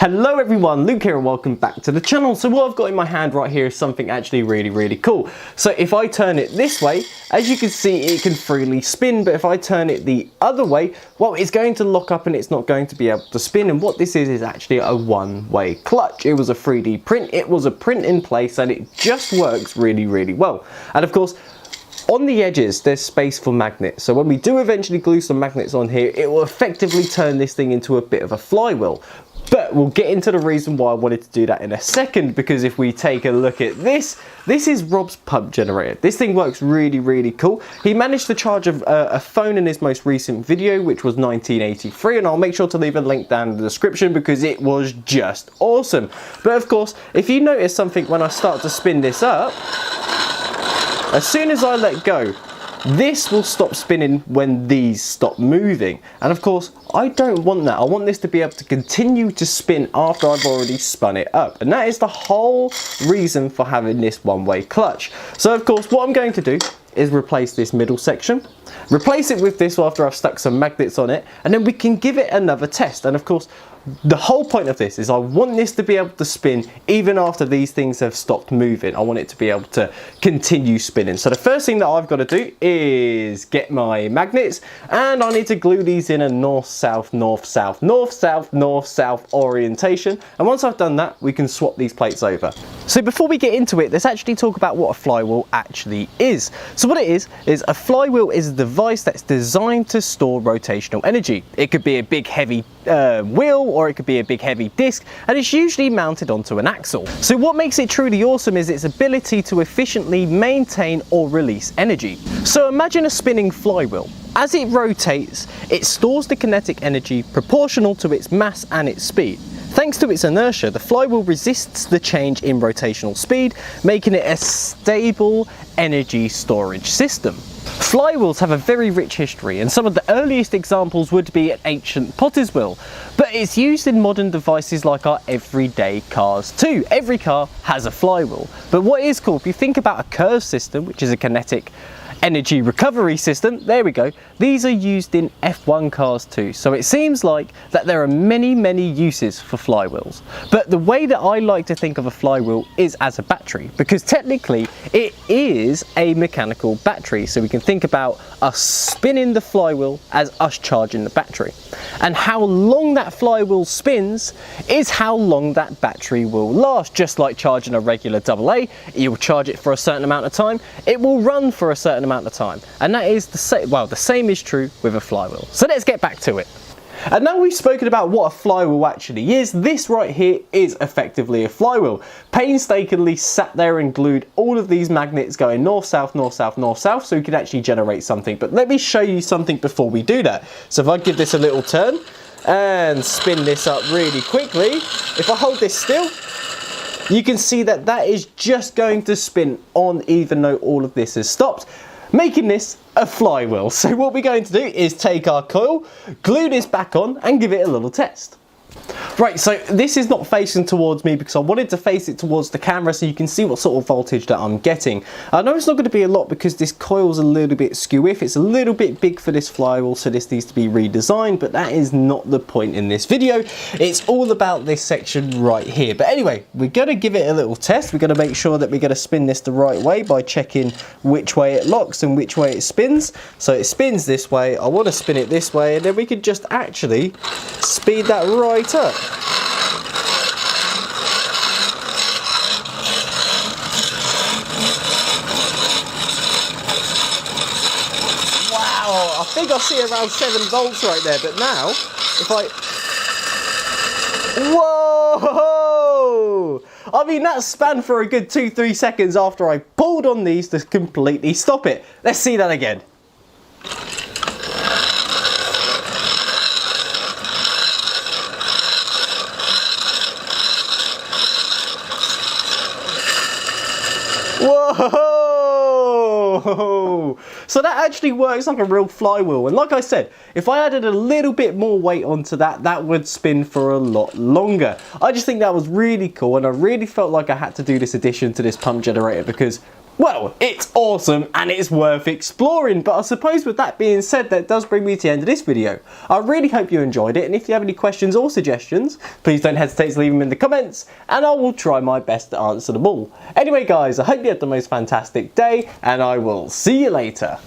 Hello everyone, Luke here and welcome back to the channel. So what I've got in my hand right here is something actually really cool. So if I turn it this way, as you can see, it can freely spin, but if I turn it the other way, well, it's going to lock up and it's not going to be able to spin. And what this is actually a one-way clutch. It was a 3D print, it was a print in place, and it just works really well. And of course, on the edges, there's space for magnets. So when we do eventually glue some magnets on here, it will effectively turn this thing into a bit of a flywheel. But we'll get into the reason why I wanted to do that in a second, because if we take a look at this is Rob's pump generator. This thing works really cool. He managed to charge a phone in his most recent video, which was 1983, and I'll make sure to leave a link down in the description because it was just awesome. But of course, if you notice something when I start to spin this up, as soon as I let go, this will stop spinning when these stop moving. And of course, I don't want that. I want this to be able to continue to spin after I've already spun it up. And that is the whole reason for having this one-way clutch. So of course, what I'm going to do is replace this middle section, replace it with this after I've stuck some magnets on it, and then we can give it another test. And of course, the whole point of this is I want this to be able to spin even after these things have stopped moving. I want it to be able to continue spinning. So the first thing that I've got to do is get my magnets, and I need to glue these in a north-south, north-south, north-south, north-south orientation. And once I've done that, we can swap these plates over. So before we get into it, let's actually talk about what a flywheel actually is. So what it is a flywheel is a device that's designed to store rotational energy. It could be a big heavy wheel, or it could be a big heavy disc, and it's usually mounted onto an axle. So what makes it truly awesome is its ability to efficiently maintain or release energy. So imagine a spinning flywheel. As it rotates, it stores the kinetic energy proportional to its mass and its speed. Thanks to its inertia, the flywheel resists the change in rotational speed, making it a stable energy storage system. Flywheels have a very rich history, and some of the earliest examples would be an ancient potter's wheel, but it's used in modern devices like our everyday cars too. Every car has a flywheel, but what is cool, if you think about a curve system, which is a kinetic energy recovery system, there we go, these are used in F1 cars too. So it seems like that there are many uses for flywheels, but the way that I like to think of a flywheel is as a battery, because technically it is a mechanical battery. So we can think about us spinning the flywheel as us charging the battery, and how long that flywheel spins is how long that battery will last. Just like charging a regular AA, you'll charge it for a certain amount of time, it will run for a certain amount of time, and that is the same. Well, the same is true with a flywheel. So let's get back to it. And now we've spoken about what a flywheel actually is, this right here is effectively a flywheel. Painstakingly sat there and glued all of these magnets going north, south, north, south, north, south, so we could actually generate something. But let me show you something before we do that. So if I give this a little turn and spin this up really quickly, if I hold this still, you can see that that is just going to spin on even though all of this has stopped, making this a flywheel. So what we're going to do is take our coil, glue this back on, and give it a little test. Right, so this is not facing towards me because I wanted to face it towards the camera so you can see what sort of voltage that I'm getting. I know it's not going to be a lot because this coil's a little bit skew-if. It's a little bit big for this flywheel, so this needs to be redesigned, but that is not the point in this video. It's all about this section right here. But anyway, we're going to give it a little test. We're going to make sure that we're going to spin this the right way by checking which way it locks and which way it spins. So it spins this way, I want to spin it this way, and then we can just actually speed that right up. Wow, I think I see around 7 volts right there, but now if I... Whoa! I mean, that span for a good 2-3 seconds after I pulled on these to completely stop it. Let's see that again. Whoa! So that actually works like a real flywheel, and like I said, if I added a little bit more weight onto that, that would spin for a lot longer. I just think that was really cool, and I really felt like I had to do this addition to this pump generator because Well, it's awesome and it's worth exploring, but I suppose with that being said, that does bring me to the end of this video. I really hope you enjoyed it, and if you have any questions or suggestions, please don't hesitate to leave them in the comments, and I will try my best to answer them all. Anyway guys, I hope you had the most fantastic day, and I will see you later.